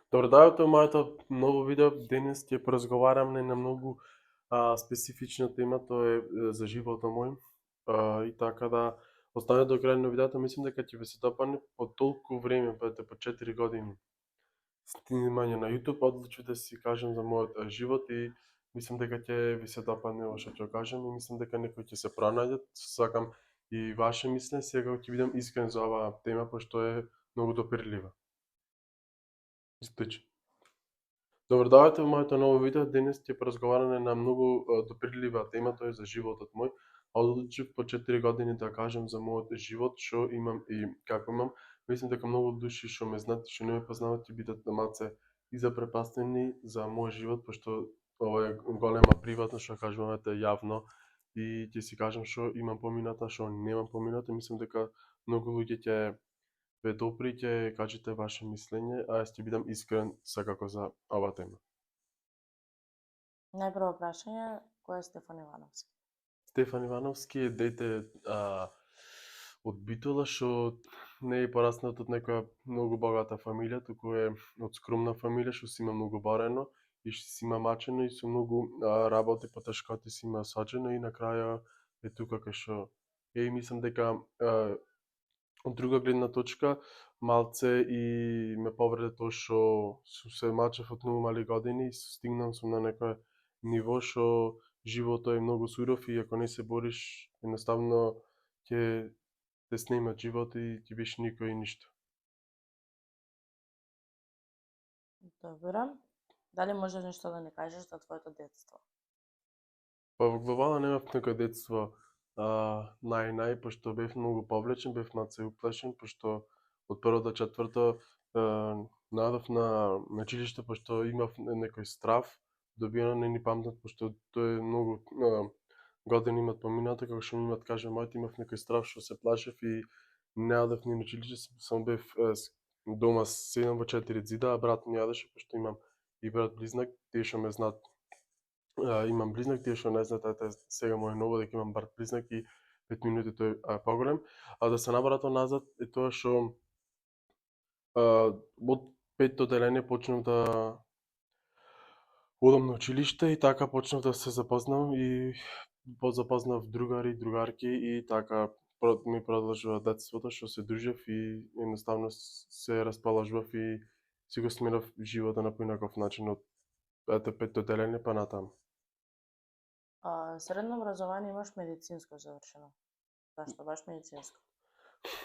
Добро дојдовте во моето ново видео. Денес ќе поразговараме на многу специфична тема, тоа е за животот мој. И така да останете до крај на видеото, мислам дека ќе ви се допадне. По толку време, по 4 години снимање на YouTube, одлучив да си кажам за мојот живот и мислам дека ќе ви се допадне ова што ќе кажам и мислам дека некои ќе се пронајдат. Сакам и ваше мислење, сега ќе бидам искрен за оваа тема, пошто е многу допирлива. Истичи. Добро дојдовте во моето ново видео. Денес ќе поразговараме на многу допирлива тема, тоа е за животот мој. Одлучив по 4 години да кажам за мојот живот, што имам и како имам. Мислам дека многу души што ме знаат, што не ме познаваат, ќе бидат малце и запрепастени за мојот живот, пошто ова е голема приватност, што кажувате јавно и ќе си кажам што имам помината, што немам помината. Мислам дека многу луѓе ќе ве допри ќе кажете ваше мислење, а јас ќе бидам искрен секако за оваа тема. Најпрво прашање, кој е Стефан Ивановски? Стефан Ивановски е дете од Битола, што не е пораснат од некоја многу богата фамилија, туку е од скромна фамилија, што си има многу барено и што си има мачено и со многу работи по тешкоти си има саđено и на краја е тука кај што е и мислам дека од друга гледна точка, малце и ме повреде тоа што се мачев од многу мали години и стигнам сум на некој ниво што животот е многу суров и ако не се бориш, едноставно ќе те снема живот и ќе биш никој и ништо. Добро. Дали можеш нешто да не кажеш за твоето детство? Па во глобала немав некој детство пошто бев многу повлечен, бев малце уплашен, пошто од прво до четврто најдов на училиште, пошто имав некој страв, добиено не ни памтат, пошто тоа е многу години имат поминато, како што ми имат кажа мојот, имав некој страв што се плашев и не одев ни на училиште, само бев дома седам во 4 ѕида, а брат ми јадеше, пошто имам и брат близнак, тие што ме знаат имам близнак, тие што не знаат, ете сега му е ново дека имам брат близнак и 5 минути тој е поголем. А да се набратам назад е тоа што од 5-то деление почнав да одам на училиште и така почнав да се запознавам и запознав другари, другарки и така ми продолжува детството што се дружев и едноставно се расположував и си го сменав животот на поинаков начин од 5-то деление па натаму. Средно образование имаш медицинско завршено. Зашто баш медицинско?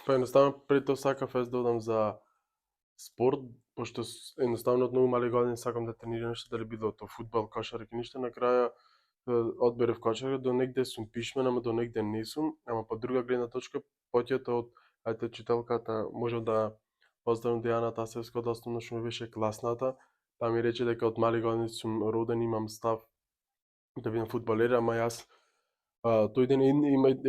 Па едноставно пред тоа сакав да одам за спорт, пошто едноставно од многу мали години сакам да тренирам нешто, дали било тоа фудбал, кошарка, ништо, на краја одберев кошарка, до негде сум пишмен, ама до негде не сум, ама по друга гледна точка, поќето од читалката, можам да поздравам Дијана Тасевска од основно што ми беше класната, па ми рече дека од мали години сум роден, имам став да бидам фудбалер, ама јас тој ден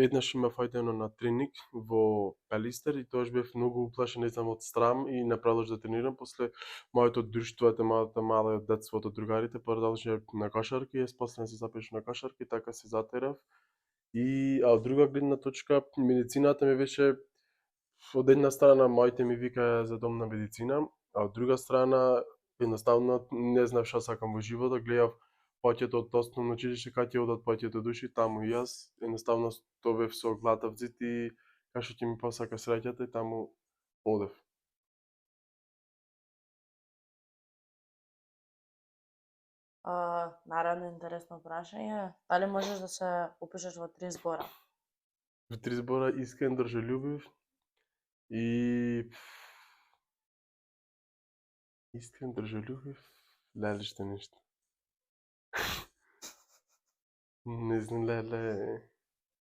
еднаш имав ојдено на тренинг во Пелистер и тоаш бев многу уплашен, не знам, од срам и не продолжив да тренирам. После моето друштво, моето мало детството, другарите продолжија на кошарка и јас после се запишав на кошарка и така се затерав. И од друга гледна точка, медицината ми беше од една страна моите ми викаа за дом на медицина, а од друга страна едноставно не знав што сакам во животот, гледав поќето од основно училиште кај ќе одат поќето души, таму и јас едноставно тоа бев со глата в зид и кај што ќе ми посака среќата и таму одев. Наредно интересно прашање, дали можеш да се опишеш во 3 збора? Во 3 збора: искрен, држелюбив и искрен, држелюбив, леле што нешто. Не знам, леле,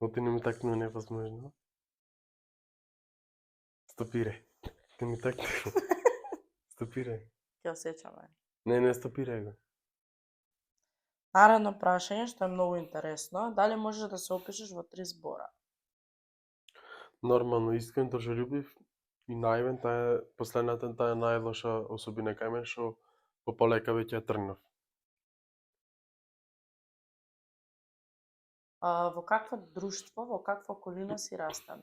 оти не ми такнува невозможно. Стопирај. Не ми такнува. Стопирај. Ќе осеќаме. Не, стопирај го. Наредно прашање, што е многу интересно, дали можеш да се опишеш во 3 збора? Нормално, искрен, држелюбив и наивен, таа последната таа е најлоша особина кај мене, што полека веќе ја тргнав. Во какво друштво, во каква околина си растен?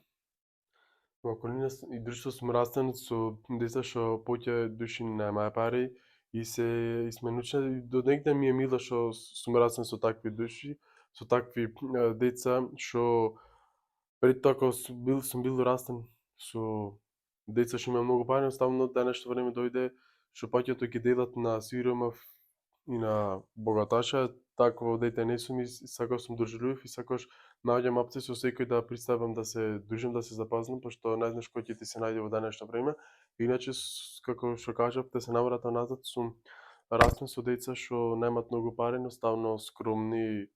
Во околина и друштво сум растен со деца што поќе души немаја пари и сме научени, до негде ми е мило што сум расен со такви души, со такви деца, што пред тоа кога сум бил растен со деца што има многу пари, едноставно денешно време дојде што паѓето ги делат на сиромав и на богаташа, такво дете не сум и сакаш сум дружелюбив и сакаш наоѓам опции со секој да пристапам да се дружам, да се запазнам, пошто не знаеш кој ќе ти се најде во денешно време. Иначе, како што кажав, да се наврата назад, сум растен со деца што немаат многу пари, едноставно скромни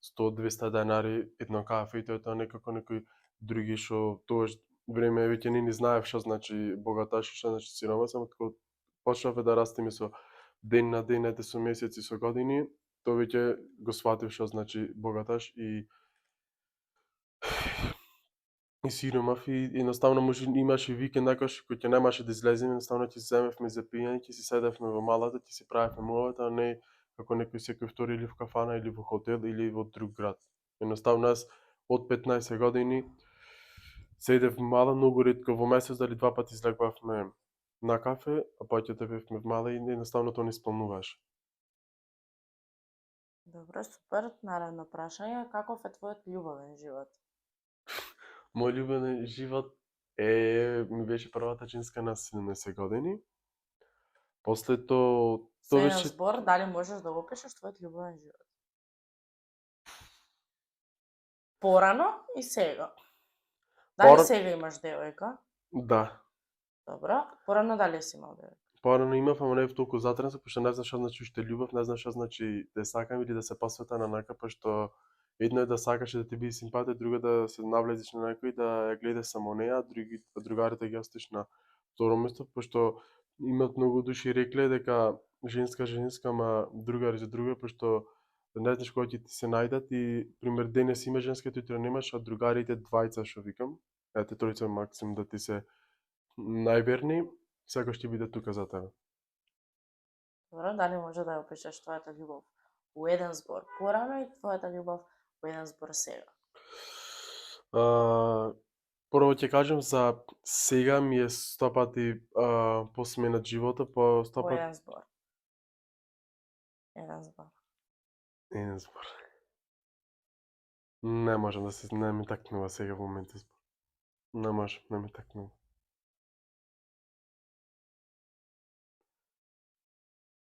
100-200 денари едно кафе и тоа некако некои други што тоа време веќе не ни знаев што значи богаташ и што значи сиромас, ама кога почнавме да растеме со ден на ден, ете со месеци, со години, тоа веќе го сватив што значи богаташ и сиромав и едноставно имаше викенд некош кој ќе немаше да излеземе, едноставно ќе се земевме за пиење, ќе си седевме во малата, ќе си правевме муавет, а не како некој секој втори или в кафана или во хотел или во друг град. Едноставно аз од 15 години седев мала, многу ретко во месец дали два пати излегувавме на кафе, а паѓата бевме мала и едноставно тоа не исполнуваше. Добро, супер. Наредно прашање, каков е твојот љубовен живот? Мој љубовен живот ми беше првата женска на 17 години. После тоа Со еден беше збор, дали можеш да опишеш твојот љубовен живот? Порано и сега. Дали сега имаш девојка? Да. Добро. Порано дали си имал девојка? Порано имав, ама не бев толку затрен, пошто не знаеш што значи уште љубов, не знаеш што значи да сакам или да се посветам на некој, пошто едно е да сакаш и да ти биде симпатија, друго е да се навлезеш на некој да ја гледаш само неа, другарите ги оставиш на второ место, пошто имат многу души рекле дека женска, ама другари за друга, пошто не знаеш кога ќе ти се најдат и пример денес има женска, утре немаш, а другарите двајца што викам, ете тројца максимум да ти се најверни, секој ќе биде тука за тебе. Добро, дали може да ја опишеш твојата љубов у еден збор порано и твојата љубов у еден збор сега? Прво ќе кажем за сега ми е 100 пати посменат животот, по 100 Во пати еден збор. Еден збор. еден збор. Не можам да се, не ми такнува сега во моментот збор. Не можам, не ми такнува.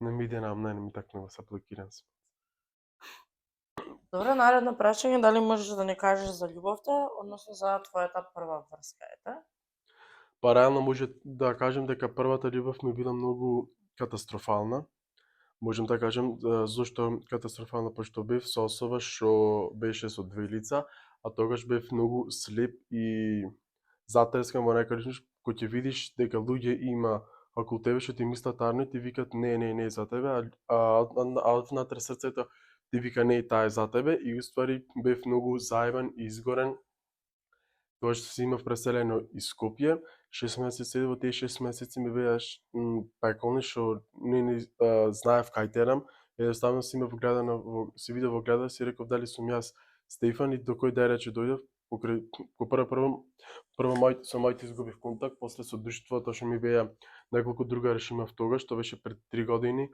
Не ми иде не ми такнува, се блокирам се. Добро, наредно прашање, дали можеш да ни кажеш за љубовта, односно за твојата прва врска, ете? Па реално може да кажем дека првата љубов ми била многу катастрофална. Можам да кажем зошто катастрофална, пошто бев со особа што беше со две лица, а тогаш бев многу слеп и затрескан во некој личност, кој ќе видиш дека луѓе има околу тебе што ти мислат арно и ти викат не е за тебе, а однатре срцето ти вика не, таа е за тебе и уствари бев многу заебан и изгорен. Тоа што си имав преселено из Скопје, 6 месеци, во тие 6 месеци ми беа пеколни што не знаев кај терам. Едноставно си имав гледано се видов во гледа, си реков дали сум јас Стефан и до кој да рече дојдов покрај прво со моите изгубив контакт, после со друштвото што ми беа неколку другари што имав тогаш, што беше пред 3 години.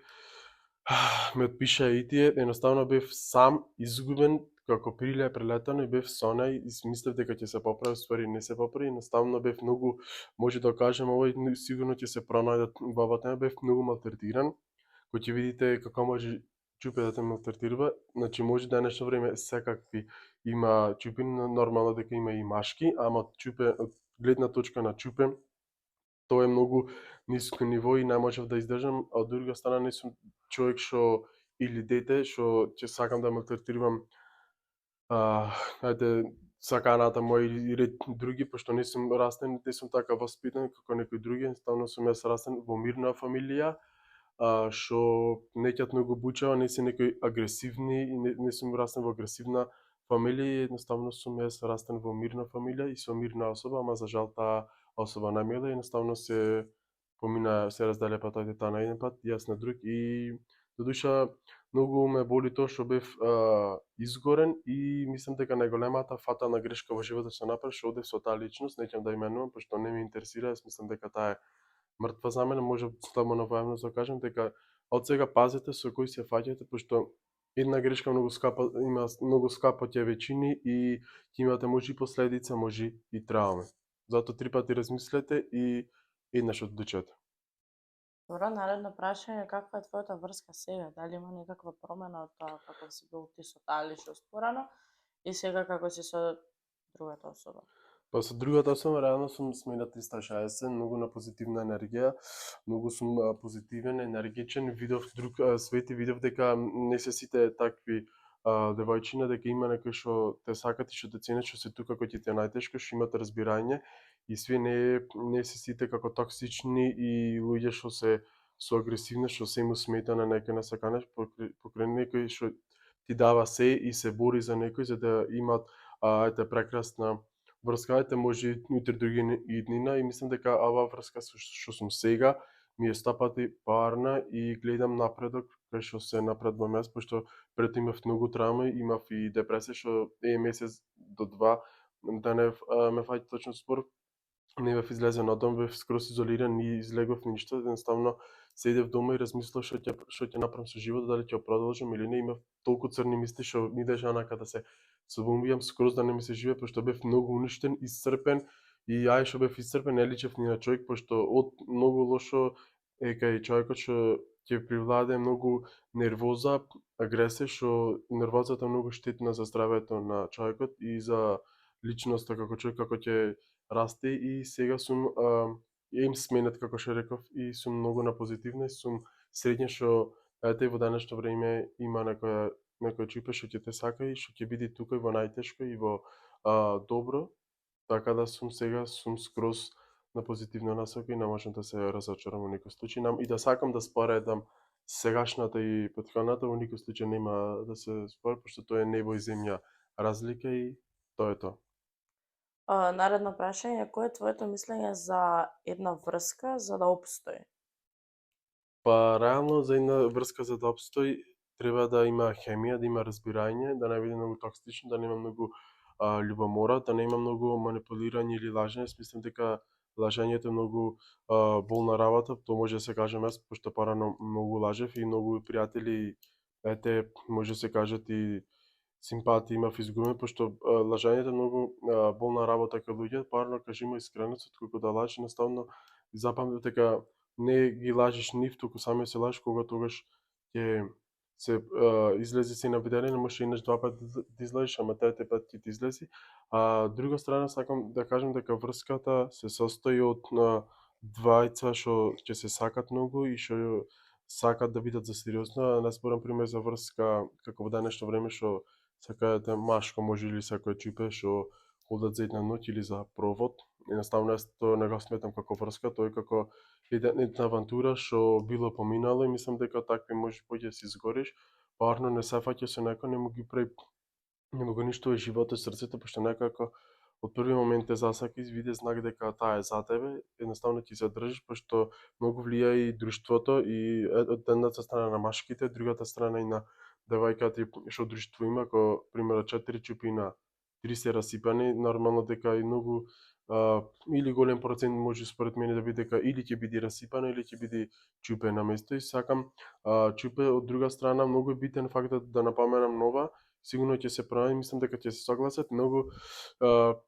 Ме отпишаа и тие, едноставно бев сам, изгубен, како приле прелетано и бев со неј и мислев дека ќе се поправи, ствари не се поправи, едноставно бев многу, може да кажем, овој сигурно ќе се пронајдат во оваа тема, бев многу малтретиран, кој ќе видите како може чупе да те малтретира, значи може денешно време секакви има чупини, нормално дека има и машки, ама чупе, од гледна точка на чупе, тоа е многу ниско ниво и не можев да издржам, а од друга страна не сум човек што или дете што ќе сакам да малтретирам саканата мои и ред други, пошто не сум растен, не сум така воспитан како некои други, едноставно сум јас растен во мирна фамилија, што не ќат многу бучава, не се некои агресивни и не сум растен во агресивна фамилија, едноставно сум јас растен во мирна фамилија и со мирна особа, ама за жал таа особа не мила, едноставно се помина, се разделе патот таа на еден пат, јас на друг и додуша многу ме боли тоа што бев изгорен и мислам дека најголемата фатална грешка во животот што направив, што одев со таа личност, неќам да именувам, пошто не ме интересира, јас мислам дека таа е мртва за мене, може слободно воемно да кажам, дека од сега пазете со кој се фаќате, пошто една грешка има многу скапо ќе ве чини и ќе имате може и последица, може и травми. Затоа 3 пати размислете и еднаш одлучете. Добро, наредно прашање, каква е твојата врска сега? Дали има некаква промена од тоа како си бил ти со таа личност порано и сега како си со другата особа? Па со другата особа реално сум смена 360, многу на позитивна енергија, многу сум позитивен, енергичен, видов друг свет и видов дека не се сите такви девојчиња, дека има некои што те сакат и што те ценат, што се тука кој ќе ти е најтешко, што имате разбирање и све не се сите како токсични и луѓе што се со агресивни, што се му смета на некој на саканеш, покрај некој што ти дава се и се бори за некој за да имат прекрасна врска, може утре други иднина и мислам дека оваа врска што сум сега ми е 100 пати поарна и гледам напредок кај што се напредувам јас, пошто пред имав многу травми, имав и депресија што е месец до 2 да не ме фаќа точно спор. Не бев излезен од дом, бев скроз изолиран и излегов ништо, едноставно седев дома и размислав што ќе направам со животот, дали ќе го продолжам или не. Имав толку црни мисли што ми идеше онака да се собумијам скроз да не ми се живее, пошто бев многу уништен, исцрпен и ај што бев исцрпен не личев ни на човек, пошто од многу лошо е кај човекот што ќе привладе многу нервоза, агресија, што нервозата е многу штетна за здравјето на човекот и за личноста како човек, како ќе расте и сега сум им сменет како што реков и сум многу на позитивна и сум среќен што во денешно време има некој чипе што ќе те сака и што ќе биде тука и во најтешко и во добро, така да сега сум скроз на позитивна насока и не можам да се разочарам во некој случај и да сакам да споредам сегашната и претходната, во никој случај нема да се спори, пошто тоа е небо и земја разлика и тоа е тоа. Наредно прашање, кој е твоето мислење за една врска за да опстои? Па реално за една врска за да опстои треба да има хемија, да има разбирање, да не биде многу токсично, да нема многу љубомора, да не има многу манипулирање или лажење. Мислам дека лажењето е многу болна работа, тоа може да се кажем јас, пошто порано многу лажев и многу пријатели може да се кажат и симпатија имав изгубен, пошто лажењето е многу болна работа кај луѓе, порано кажемо искреност, отколку да лажеш, едноставно запамтете дека не ги лажеш нив, туку самиот се лажеш кога тогаш ќе се излези се на видење, не можеш еднаш два пати да излезеш, ама трети пат ќе ти излези. Друга страна сакам да кажам дека врската се состои од двајца што ќе се сакат многу и што сакат да бидат за сериозно, не зборам пример за врска како во денешно време што сакаат машко може или секој чипе што одат за една ноќ или за провод. Едноставно јас тоа не го сметам како врска, тоа е како една авантура што било поминало и мислам дека такви може поќе да се изгориш, парно не се фаќа со некој, не му ги прави, не му го ништува животот, срцето, пошто некако од први момент те засака и види знак дека таа е за тебе, едноставно ќе се држиш, пошто многу влија и друштвото и од едната страна на машките, од другата страна и на девојката што друштво има, ако примерно 4 чупи на 3 се расипани, нормално дека и многу или голем процент може според мене да биде дека или ќе биде расипана или ќе биде чупе на место и сакам чупе од друга страна многу е битен фактот да напоменам нова, сигурно ќе се прави, мислам дека ќе се согласат, многу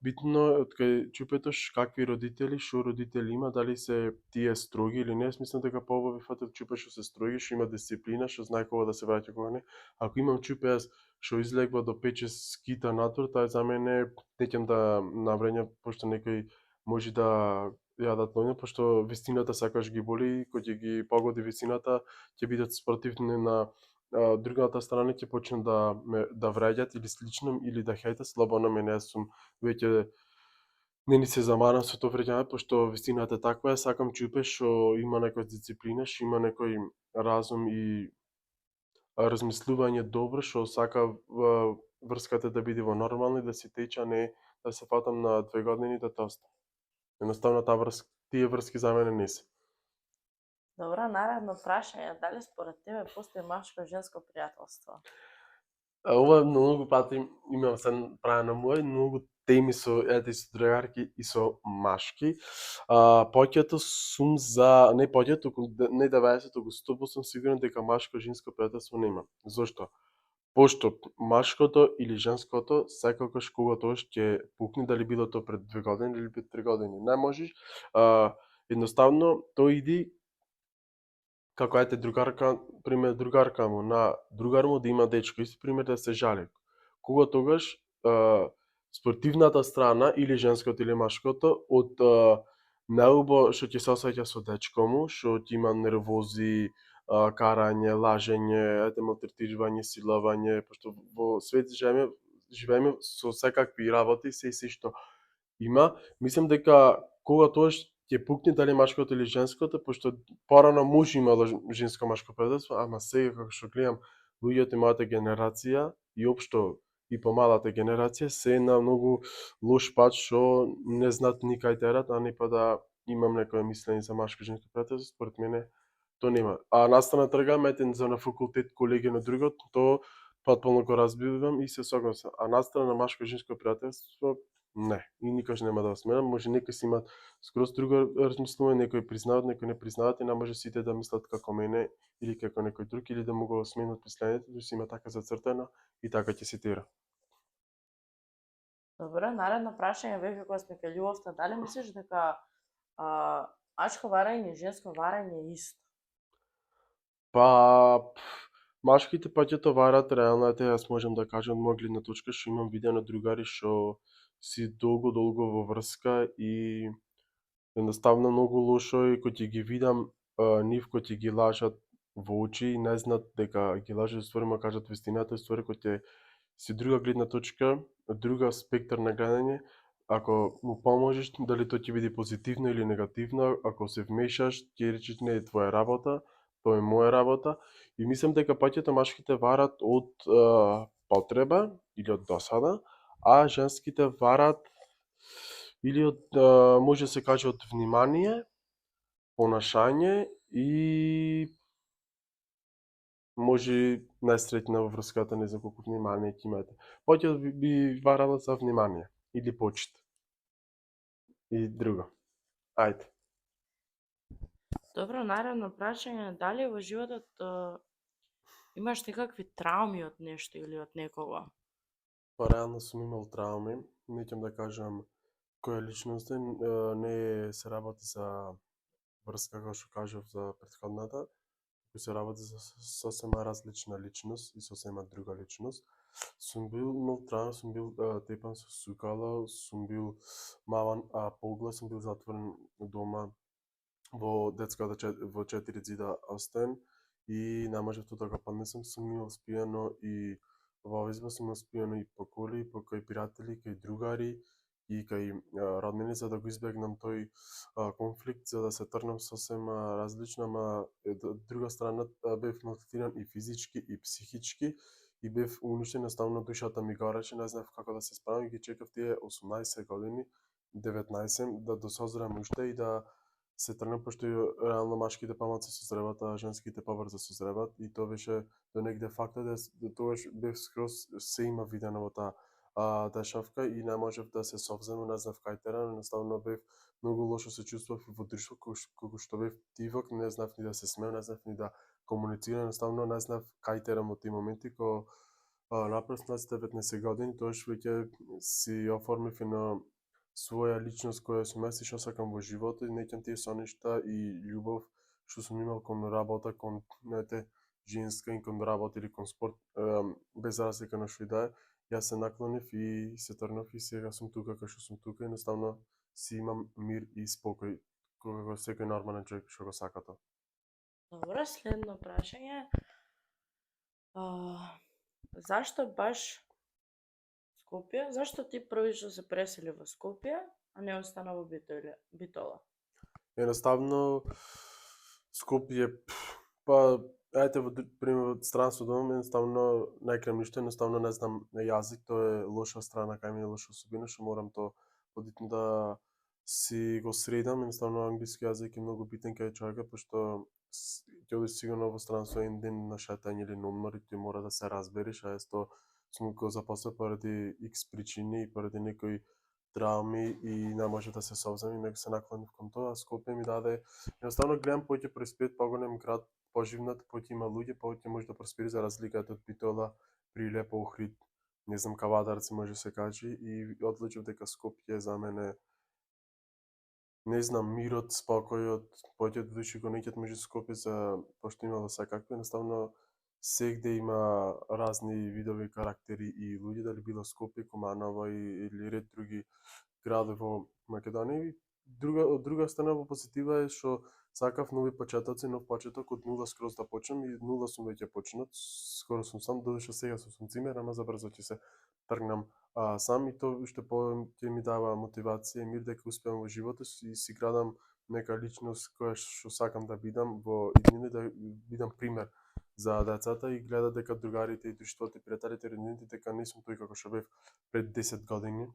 битно од кај чупето какви родители, што родители има, дали се тие строги или не. Мислам дека побави фатот чупе што се строги, што има дисциплина, што знае кога да се враќа кога не. Ако имам чупе јас што излегва до 5-6 скита натур, тоа за мене не ќе да наврења, пошто некој може да јадат нојно, пошто вистината сакаш ги боли, кој ќе ги погоди вистината, ќе бидат спротивни на другата страна, ќе почнат да враѓат или слично, или да хејтат, слободно мене сум веќе не ни се замарам со тоа враѓање, пошто вистината е таква, сакам чупе што има некоја дисциплина, што има некој разум и размислување добро, што сака врската да биде во нормално и да се тече, не да се фатам на 2 години да тоста. Едноставно тие врски за мене не се. Добро, наредно прашање, дали според тебе постои машко-женско пријателство? Ова многу пати имам се правено мој, многу теми со другарки и со машки. Повеќето сум за не повеќето, не 90, туку 100% сигурен дека машко женско пријателство нема. Зошто? Пошто машкото или женското секогаш кога тоа ќе пукне, дали било тоа пред 2 години или пред 3 години. Не можеш, едноставно тоа иди како другарка, пример другарка му на другар му да има дечко, исти пример да се жали. Кога тогаш спортивната страна или женското или машкото од неубо што ќе се осеќа со дечко му, што ќе има нервози, карање, лажење, малтретирање, силување, пошто во свет живееме со секакви работи, се што има. Мислам дека кога тоа ќе пукне дали машкото или женското, пошто порано може имало женско-машко пријателство, ама сега како што гледам луѓето мојата генерација и општо и помалата генерација се на многу лош пат што не знаат ни кај терат, а не па да имам некое мислење за машко-женско пријателство, според мене тоа нема. А настана тргам за на факултет колеги на другот, тоа потполно го разбивам и се согласам. А настана на машко-женско пријателство не, и никош нема да сменам. Може некои си имаат скроз друго размислување, некои признаваат, некои не признаваат и не може сите да мислат како мене или како некој друг или да му го сменат мислењето, да си има така зацртано и така ќе се тера. Добро, наредно прашање веќе кога сме кај љубовта, дали мислиш дека машко варање и женско варање е исто? Па машките паѓето варат реално, јас можам да кажам од моја гледна точка што имам видено другари што си долго во врска и едноставно многу лошо е кој ќе ги видам нив кој ќе ги лажат во очи и не знаат дека ги лажат, ствари ма кажат вистината, ствари кој ќе си друга гледна точка, друга спектар на гледање, ако му поможеш, дали тоа ќе биде позитивно или негативно, ако се вмешаш, ќе речеш не е твоја работа, тоа е моја работа. И мислам дека паќето машките варат од потреба или од досада, а женските варат или од, може да се каже, од внимание, понашање и може најсреќна во врската, не знам колку внимание ќе имате. Повеќе би варала за внимание или почит. И друго. Ајде. Добро, наредно прашање, дали во животот имаш некакви трауми од нешто или од некого? Па реално сум имал трауми, неќам да кажам која личност е, не се работи за врска, како што кажав за претходната, кој се работи за сосема различна личност и сосема друга личност. Сум бил имал траума, сум бил тепан со сукало, сум бил маван поглед, сум бил затворен дома во детската во 4 ѕида остен и не можев тоа да го поднесам, сум имал спијано и во изба сум имал спијано и по коли, по кај пријатели, кај другари и кај роднини, за да го избегнам тој конфликт, за да се тргнам сосема различно, ама од друга страна бев малтретиран и физички и психички и бев уништен, наставно душата ми гореше, не знаев како да се справам и ги чекав тие 18 години, 19 да досозрам уште и да се тргнам, пошто реално машките помалку созреваат, а женските побрзо созреваат и тоа беше до негде факта да тогаш бев скроз се има видено во таа дешавка и не можев да се совземам, не знав кај терам, едноставно бев многу лошо се чувствував во друштво кога што бев тивок, не знав ни да се смеам, не знав ни да комуницирам, едноставно не знав кај терам во тие моменти кога напресно 19 години, тоаш веќе си оформив едно своја личност која сум јас и што сакам во животот и неќам тие соништа и љубов што сум имал кон работа, кон женска и кон работа или кон спорт, без разлика на што и да е, јас се наклонив и се тргнав и сега сум тука кај што сум тука, едноставно си имам мир и спокој, кога секој нормален човек што го сака тоа. Добро, следно прашање. Зашто баш Скопје? Зашто ти првично се пресели во Скопје, а не остана во Битола? Едноставно Скопје, па во пример од странство домам, едноставно не крем ништо, едноставно не знам јазик, тоа е лоша страна кај мене, лоша особина, што морам тоа подитно да си го средам, едноставно англиски јазик е многу битен кај човека, пошто ќе одиш сигурно во странство еден ден на шетање или на одмор и ти мора да се разбереш, а тоа сум го запостил поради X причини и поради некои драми и не може да се совзем и него се наклонив кон тоа, а Скопје ми даде, едноставно гледам повеќе проспет, поголем град, поживнат, повеќе има луѓе, повеќе може да проспери за разлика од Битола, Прилеп, Охрид, не знам, Кавадарци може се каже и одлучив дека Скопје за мене, не знам, мирот, спокојот, повеќе души го неќат меѓу Скопје за пошто имало секакви, едноставно сегде има разни видови карактери и луѓе, дали било Скопје, Куманово или ред други градови во Македонија. И од друга страна во позитива е што сакав нови почетоци, нов почеток од нула скроз да почнам и нула сум веќе почнат. Скоро сум сам, додека сега сум цимер, ама забрзо ќе се тргнам сам и тоа уште ќе ми дава мотивација и мир дека успеам во животот и си градам нека личност која што сакам да бидам во иднина, да бидам пример за децата и гледа дека другарите и друштвото и пријателите, роднините дека не сум тој како што бев пред 10 години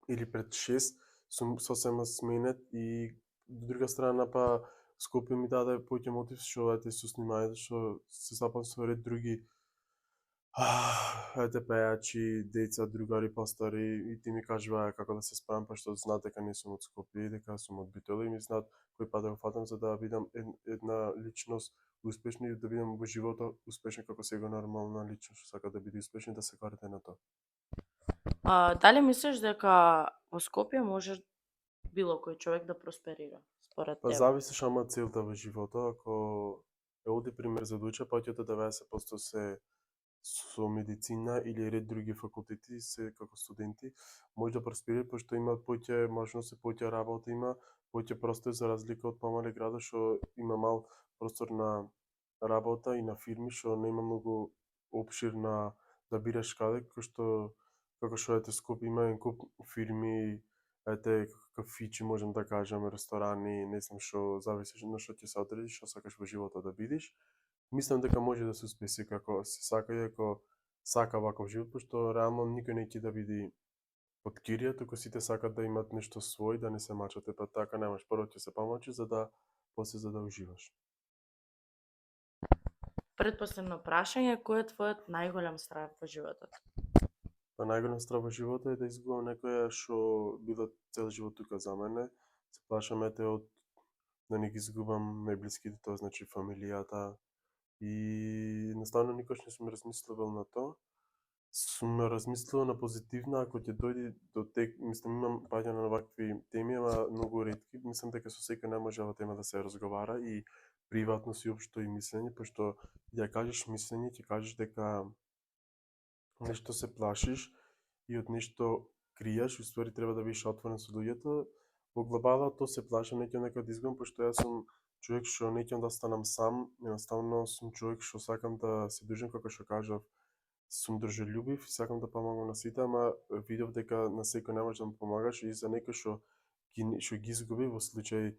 или пред 6, сум сосема сменет и од друга страна па Скопје ми даде повеќе мотив што ете со снимањето што се запознав со ред други ете пејачи, деца, другари постари и ти ми кажуваа како да се справам, па што знаат дека не сум од Скопје и дека сум од Битола и ми знаат кој пат да го фатам за да бидам една личност успешна и да бидам во животот успешен како сега нормална личност што сака да биде успешна и да се горите на тоа. Дали мислиш дека во Скопје може било кој човек да просперира, според Па тебе? зависи шама целта во животот, ако е овде пример за да уча, повеќето 90% се со медицина или ред други факултети се како студенти, може да просперира пошто имаат повеќе можности, повеќе работа има, повеќе простор за разлика од помали градови што има мал простор на работа и на фирми што нема многу опширна да бираш каде, како што ете Скопје има еден куп фирми, ете кафичи можам да кажам, ресторани, не знам што, зависи на што ќе се одредиш, што сакаш во животот да бидеш. Мислам дека може да се успеси како се сака и ако сака ваков живот, пошто реално никој не ќе да биде под кирија, туку сите сакат да имат нешто свој, да не се мачате, па така немаш. Прво ќе се помачиш за да после за да уживаш. Предпоследно прашање, кој е твојот најголем страв во животот? Па најголем страв во животот е да изгубам некоја што било цел живот тука за мене. Се плашам ете од да не ги изгубам најблиските, тоа значи фамилијата. И едноставно никош не сум размислувал на тоа. Сум размислувал на позитивно, ако ќе дојде до тек, мислам имам паѓа на вакви теми, ама многу ретки. Мислам дека со секој не може ова тема да се разговара и приватност и општо и мислење, пошто ја кажеш мислење, ќе кажеш дека нешто се плашиш и од нешто криеш, уствари треба да бидеш отворен со луѓето. Во глобала тоа се плашам, не ќе некој да изгубам, пошто јас сум човек што не ќе да останам сам, едноставно сум човек што сакам да се држам како што кажав, сум држелюбив и сакам да помагам на сите, ама видов дека на секој не може да му помагаш и за некој што ги изгуби во случај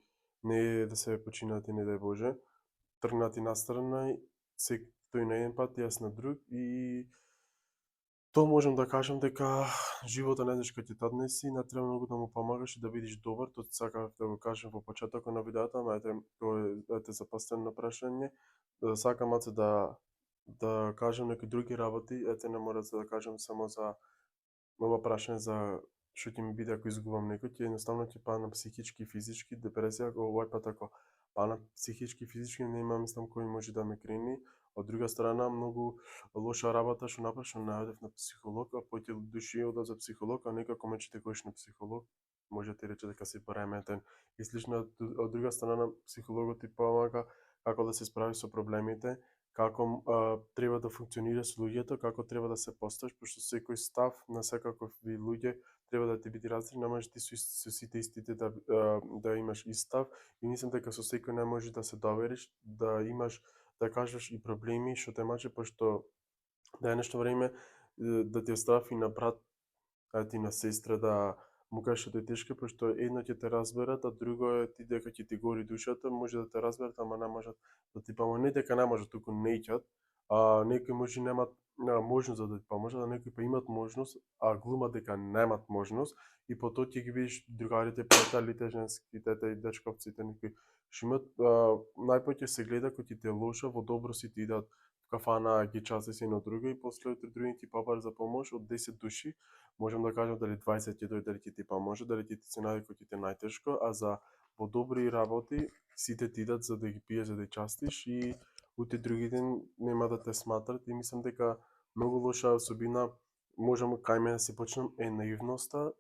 не е да се починати, не дај Боже, тргнати настрана, тој на еден пат, јас на друг и тоа можам да кажам дека животот не знаеш кога ќе те однеси, не треба многу да му помагаш и да бидеш добар, тоа сакав да го кажам во почетокот на видеото, ама тоа е за последно прашање. Сакам да кажам некои други работи, не мора да кажам само за ова прашање за што ќе ми биде ако изгубам некој, ќе едноставно ќе падам психички и физички, депресија, овој пат ако падам психички и физички, нема мислам кој може да ме крени. Од друга страна, многу лоша работа што направив, што најдев на психолог, а повеќе души одат за психолог, а некако ме че којш на психолог, може да ти рече дека си пореметен и слично. Од друга страна, психологот ти помага како да се справиш со проблемите, како треба да функционира со луѓето, како треба да се поставиш, пошто секој став на секакви луѓе треба да ти биде различен, не можеш ти со сите истите да имаш ист став и мислам дека со секој не можеш да се довериш, да имаш да кажеш и проблеми што те маче, пошто да е нешто време да ти остави и на брат, и на сестра да му кажеш што е тешко, пошто едно ќе те разберат, а друго е ти дека ќе ти гори душата, може да те разберат, ама не можат да ти помогнат. Не дека не можат, туку неќат, некои може немат можност да ти поможат, а некои па имат можност, а глумат дека немат можност и потоа ќе ги видиш другарите, пријателите, женските и дечковците, некои што имат најпоќе се гледа кој ти е лошо, во добро си ти идат кафана ги части се едно друго и после утре други ти побар за помош од 10 души, можам да кажам дали 20 ќе дојде дали ќе ти поможе, дали ќе ти се најде кој ќе ти е најтешко, а за подобри работи сите ти идат за да ги пиеш, за да ги частиш и утре други ден нема да те сматрат и мислам дека многу лоша особина можам кај мене да се почнам е наивноста,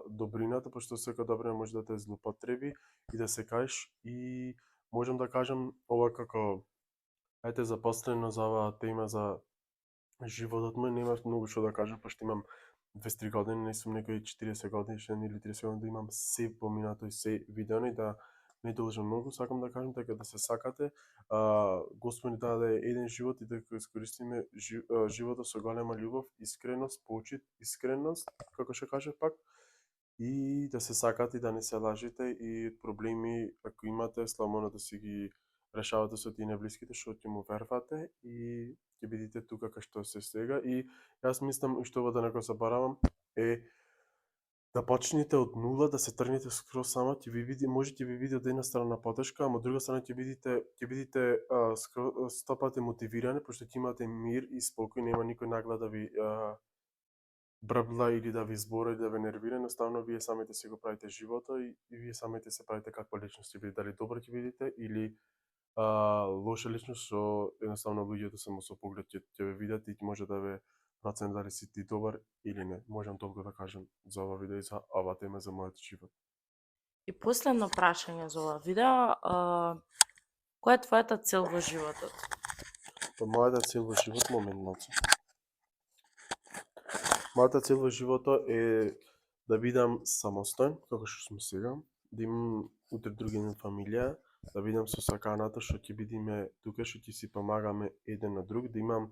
добрината, пошто секоја добрина може да те злоупотреби и да се кажеш и можам да кажам ова како ајде запослено за оваа тема за животот мој, немав многу што да кажам, пошто имам 23 години, не сум некој 40 годишен или 30 години да имам се поминато и се видено да не должам многу, сакам да кажам дека да се сакате, Господ ни даде еден живот и да го искористиме животот со голема љубов, искреност, почит, искреност, како што кажав пак, и да се сакате и да не се лажите и проблеми ако имате слободно да си ги решавате со тие неблиските што ќе му вервате и ќе бидете тука кај што се сега и јас мислам и што да не го заборавам е да почнете од нула, да се тргнете скроз сама, ќе ви види, може ќе ви види од една страна потешка, ама од друга страна ќе бидите стопате мотивирани, пошто ќе имате мир и спокој, нема никој наглед да ви брбла или да ви збора или да ве нервира, едноставно вие самите си го правите живото и вие самите се правите каква личност ќе бидете, дали добро ќе бидете или лоша личност што едноставно луѓето само со поглед ќе ве видат и може да ве проценат дали си ти добар или не. Можам толку да кажам за ова видео и за оваа тема за мојот живот. И последно прашање за ова видео, која е твојата цел во животот? Мојата цел во живот моментното. Мојата цел во животот е да бидам самостоен, како што сум сега, да имам утре други ден фамилија, да бидам со саканата што ќе бидиме тука, што ќе си помагаме еден на друг, да имам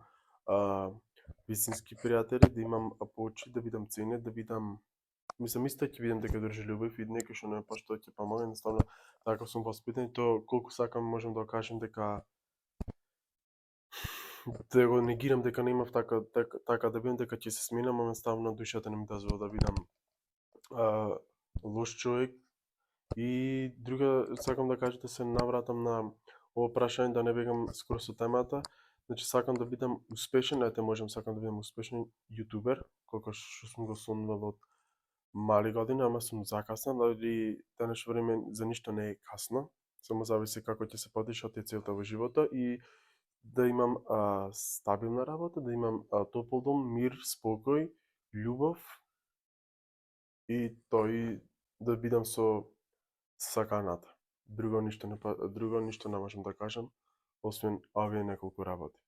вистински пријатели, да имам почит, да бидам ценет, да бидам мислам исто ќе видам дека држи љубов и некој што не пошто ќе помага, едноставно така сум воспитан и то колку сакам можам да кажам дека да го негирам дека немав така да бидам дека ќе се сменам, едноставно душата не ми дозвола да бидам лош човек и друга сакам да кажам да се навратам на ова прашање да не бегам скоро со темата. Значи сакам да бидам успешен, сакам да бидам успешен јутубер, колку што сум го сонувал од мали години, ама сум закаснал, дали денешно време за ништо не е касно, само зависи како ќе се подиш, што ти е целта во животот и да имам стабилна работа, да имам топол дом, мир, спокој, љубов и тој да бидам со саканата. Друго ништо не можам да кажам, освен овие неколку работи.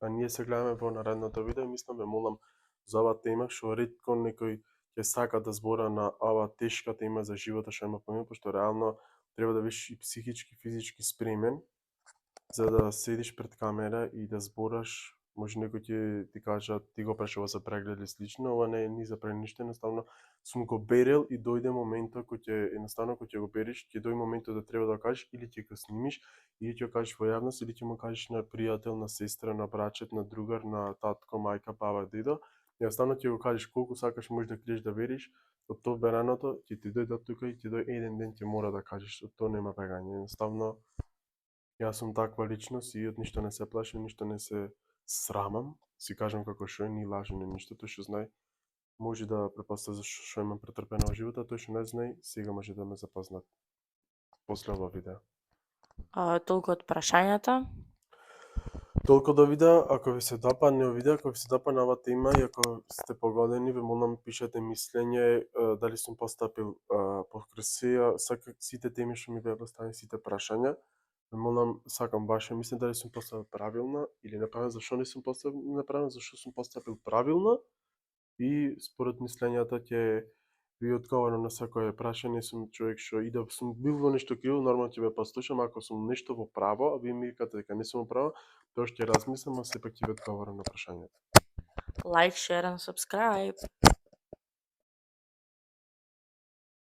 А ние се гледаме во наредното видео и мислам ве молам за оваа тема, што ретко некој ќе сака да збора на оваа тешка тема за животот што има поминато, пошто реално треба да бидеш и психички, физички спремен за да седиш пред камера и да збораш. Може некој ќе ти кажа ти го прашува за преглед или слично, ова не е ни за преглед ништо, едноставно сум го берел и дојде моментот кој ќе го бериш, ќе дојде моментот да треба да кажеш или ќе го снимиш, или ќе го кажеш во јавност, или ќе му кажеш на пријател, на сестра, на брачет, на другар, на татко, мајка, баба, дедо. Едноставно ќе го кажеш колку сакаш, можеш да криеш да вериш, од тоа бераното ќе ти дојде тука и ќе дојде еден ден ќе мора да кажеш, од тоа нема бегање. Едноставно јас сум таква личност и од ништо не се плашам, ништо не се срамам, си кажам како што е, ни лажам, ни ништо, тој што знае може да препостави што имам претрпено во животот, тој што не знае сега може да ме запознат после ова видео. Толку од прашањата. Толку до видео, ако ви се допадне видео, ако ви се допадне ова тема и ако сте погодени, ве молам пишете мислење, дали сум постапил покрај сите теми што ми беа поставени, сите прашања. Ве молам, сакам ваше мислење дали сум постапил правилно или неправилно, зашто не сум постапил неправилно, зашто сум постапил правилно и според мислењата ќе ви одговорам на секое прашање. Сум човек што и да сум бил во нешто криво, нормално ќе ве послушам, ако сум нешто во право, а вие ми викате дека не сум во право, тоа ќе размислам, а сепак ќе ви одговорам на прашањата. Like, share and subscribe.